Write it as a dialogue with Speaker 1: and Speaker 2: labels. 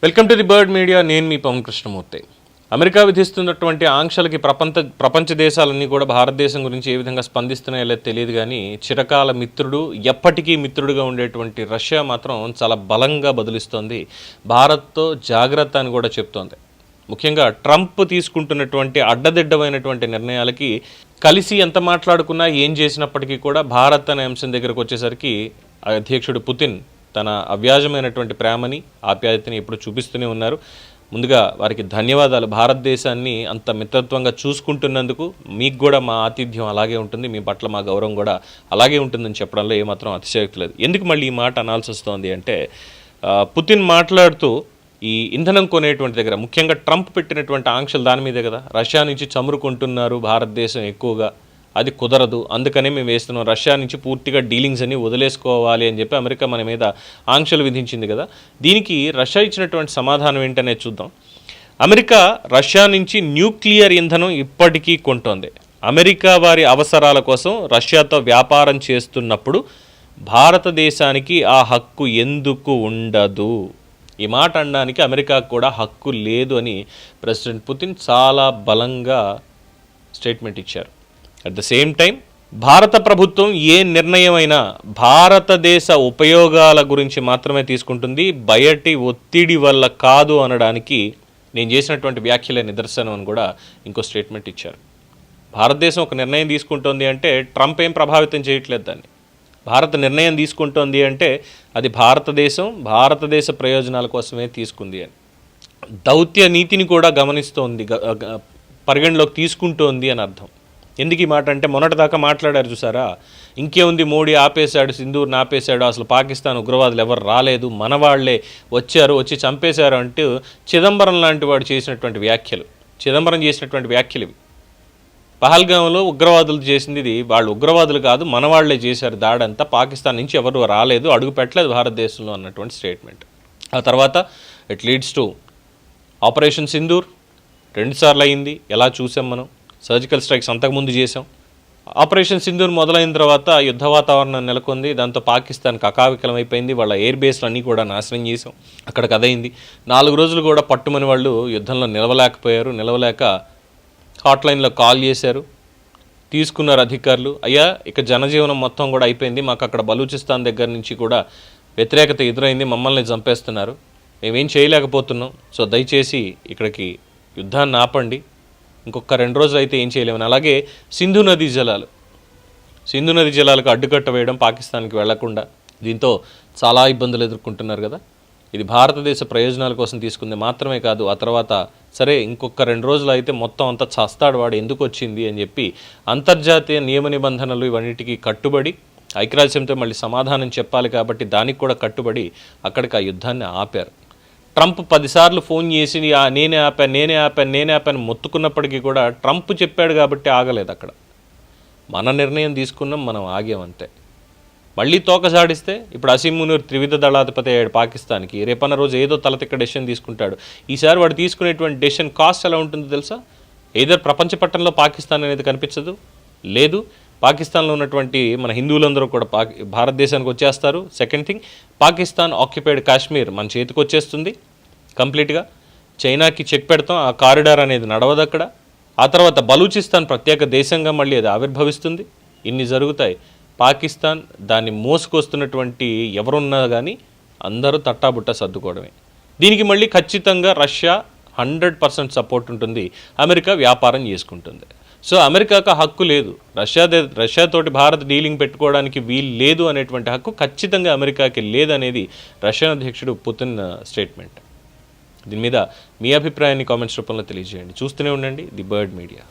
Speaker 1: Welcome to the bird media. నేను మీ Pawan Krishnamurthy. America విధిస్తున్నటువంటి ఆంక్షలకి ప్రపంచ దేశాలన్నీ కూడా భారతదేశం గురించి ఏ విధంగా స్పందిస్తున్నాయో లేదో తెలియదు, కానీ చిరకాల మిత్రుడు, ఎప్పటికీ మిత్రుడుగా ఉండేటువంటి రష్యా మాత్రం చాలా బలంగా బదులిస్తోంది. భారత్తో జాగ్రత్త అని కూడా చెప్తోంది. ముఖ్యంగా ట్రంప్ తీసుకుంటున్నటువంటి అడ్డదిడ్డమైనటువంటి నిర్ణయాలకి కలిసి ఎంత మాట్లాడుకున్నా ఏం చేసినప్పటికీ కూడా భారత్ అనే అంశం దగ్గరకు వచ్చేసరికి అధ్యక్షుడు పుతిన్ తన అవ్యాజమైనటువంటి ప్రేమని, ఆప్యాయతని ఎప్పుడు చూపిస్తూనే ఉన్నారు. ముందుగా వారికి ధన్యవాదాలు. భారతదేశాన్ని అంత మిత్రత్వంగా చూసుకుంటున్నందుకు మీకు కూడా మా ఆతిథ్యం అలాగే ఉంటుంది, మీ పట్ల మా గౌరవం కూడా అలాగే ఉంటుందని చెప్పడంలో ఏమాత్రం అతిశయోక్తి లేదు. ఎందుకు మళ్ళీ ఈ మాట అనాల్సి వస్తోంది అంటే, పుతిన్ మాట్లాడుతూ ఈ ఇంధనం కొనేటువంటి దగ్గర ముఖ్యంగా ట్రంప్ పెట్టినటువంటి ఆంక్షలు దాని మీదే కదా. రష్యా నుంచి చమురు కొంటున్నారు భారతదేశం ఎక్కువగా, అది కుదరదు, అందుకనే మేము వేస్తున్నాం, రష్యా నుంచి పూర్తిగా డీలింగ్స్ అన్ని వదిలేసుకోవాలి అని చెప్పి అమెరికా మన మీద ఆంక్షలు విధించింది కదా. దీనికి రష్యా ఇచ్చినటువంటి సమాధానం ఏంటనేది చూద్దాం. అమెరికా రష్యా నుంచి న్యూక్లియర్ ఇంధనం ఇప్పటికీ కొంటోంది. అమెరికా వారి అవసరాల కోసం రష్యాతో వ్యాపారం చేస్తున్నప్పుడు భారతదేశానికి ఆ హక్కు ఎందుకు ఉండదు? ఈ మాట అనడానికి అమెరికాకు కూడా హక్కు లేదు అని ప్రెసిడెంట్ పుతిన్ చాలా బలంగా స్టేట్మెంట్ ఇచ్చారు. అట్ ద సేమ్ టైం భారత ప్రభుత్వం ఏ నిర్ణయమైనా భారతదేశ ఉపయోగాల గురించి మాత్రమే తీసుకుంటుంది, బయటి ఒత్తిడి వల్ల కాదు అనడానికి నేను చేసినటువంటి వ్యాఖ్యలే నిదర్శనం అని కూడా ఇంకో స్టేట్మెంట్ ఇచ్చారు. భారతదేశం ఒక నిర్ణయం తీసుకుంటోంది అంటే ట్రంప్ ఏం ప్రభావితం చేయట్లేదు దాన్ని. భారత నిర్ణయం తీసుకుంటోంది అంటే అది భారతదేశ ప్రయోజనాల కోసమే తీసుకుంది అని, దౌత్య నీతిని కూడా గమనిస్తోంది, పరిగణలోకి తీసుకుంటోంది అని అర్థం. ఎందుకు ఈ మాట అంటే, మొన్నటిదాకా మాట్లాడారు చూసారా, ఇంకేముంది మోడీ ఆపేశాడు, సింధూర్ని ఆపేశాడు, అసలు పాకిస్తాన్ ఉగ్రవాదులు ఎవరు రాలేదు, మన వాళ్లే వచ్చారు, వచ్చి చంపేశారు అంటూ చిదంబరం లాంటి వాడు చేసినటువంటి వ్యాఖ్యలు, చిదంబరం చేసినటువంటి వ్యాఖ్యలు ఇవి. పహల్గాంలో ఉగ్రవాదులు చేసింది ఇది, వాళ్ళు ఉగ్రవాదులు కాదు, మన వాళ్లే చేశారు దాడంతా, పాకిస్తాన్ నుంచి ఎవరు రాలేదు, అడుగు పెట్టలేదు భారతదేశంలో అన్నటువంటి స్టేట్మెంట్. ఆ తర్వాత it leads to operation Sindoor 2 సార్లు అయింది, ఎలా చూసాం మనం. సర్జికల్ స్ట్రైక్స్ అంతకుముందు చేసాం. ఆపరేషన్ సింధూర్ మొదలైన తర్వాత యుద్ధ వాతావరణం నెలకొంది. దాంతో పాకిస్తాన్కి అకావికలం అయిపోయింది. వాళ్ళ ఎయిర్ బేస్లు అన్నీ కూడా నాశనం చేసాం. అక్కడ కదయింది. 4 రోజులు కూడా పట్టుమని వాళ్ళు యుద్ధంలో నిలవలేకపోయారు. నిలవలేక హాట్లైన్లో కాల్ చేశారు, తీసుకున్నారు అధికారులు. అయ్యా, ఇక జనజీవనం మొత్తం కూడా అయిపోయింది, మాకు అక్కడ బలూచిస్తాన్ దగ్గర నుంచి కూడా వ్యతిరేకత ఎదురైంది, మమ్మల్ని చంపేస్తున్నారు, మేమేం చేయలేకపోతున్నాం, సో దయచేసి ఇక్కడికి యుద్ధాన్ని ఆపండి, ఇంకొక 2 రోజులు అయితే ఏం చేయలేమని. అలాగే సింధు నదీ జలాలకు అడ్డుకట్ట వేయడం, పాకిస్తాన్కి వెళ్లకుండా, దీంతో చాలా ఇబ్బందులు ఎదుర్కొంటున్నారు కదా. ఇది భారతదేశ ప్రయోజనాల కోసం తీసుకుంది మాత్రమే కాదు, ఆ తర్వాత సరే ఇంకొక 2 రోజులు అయితే మొత్తం అంతా చస్తాడు వాడు, ఎందుకు వచ్చింది అని చెప్పి అంతర్జాతీయ నియమ నిబంధనలు ఇవన్నిటికీ కట్టుబడి, ఐక్యరాజ్యంతో మళ్ళీ సమాధానం చెప్పాలి కాబట్టి దానికి కూడా కట్టుబడి అక్కడికి ఆ యుద్ధాన్ని ఆపారు. ట్రంప్ 10 సార్లు ఫోన్ చేసి నేనే ఆపాను మొత్తుకున్నప్పటికీ కూడా ట్రంప్ చెప్పాడు కాబట్టి ఆగలేదు. అక్కడ మన నిర్ణయం తీసుకున్నాం, మనం ఆగామంతే. మళ్ళీ తోకసాడిస్తే ఇప్పుడు అసీం మునీర్ త్రివిధ దళాధిపతి అయ్యాడు పాకిస్తాన్కి, రేపన్న రోజు ఏదో తలతిక్క డెసిషన్ తీసుకుంటాడు. ఈసారి వాడు తీసుకునేటువంటి డెసిషన్ కాస్ట్ ఎలా ఉంటుందో తెలుసా? ఏదో ప్రపంచ పట్టణంలో పాకిస్తాన్ అనేది కనిపించదు, లేదు పాకిస్తాన్లో ఉన్నటువంటి మన హిందువులందరూ కూడా భారతదేశానికి వచ్చేస్తారు. Second thing, Pakistan occupied Kashmir మన చేతికి వచ్చేస్తుంది కంప్లీట్గా. చైనాకి చెక్ పెడతాం, ఆ కారిడార్ అనేది నడవదు అక్కడ. ఆ తర్వాత బలూచిస్తాన్ ప్రత్యేక దేశంగా మళ్ళీ అది ఆవిర్భవిస్తుంది. ఇన్ని జరుగుతాయి. పాకిస్తాన్ దాన్ని మోసుకొస్తున్నటువంటి ఎవరున్నా కానీ అందరూ తట్టాబుట్టా సర్దుకోవడమే. దీనికి మళ్ళీ ఖచ్చితంగా రష్యా 100% సపోర్ట్ ఉంటుంది, అమెరికా వ్యాపారం చేసుకుంటుంది. సో అమెరికాకు హక్కు లేదు, రష్యాతోటి భారత్ డీలింగ్ పెట్టుకోవడానికి వీలు లేదు అనేటువంటి హక్కు ఖచ్చితంగా అమెరికాకి లేదనేది రష్యా అధ్యక్షుడు పుతిన్ స్టేట్మెంట్. దీని మీద మీ అభిప్రాయాన్ని కామెంట్స్ రూపంలో తెలియజేయండి. చూస్తూనే ఉండండి ది బర్డ్ మీడియా.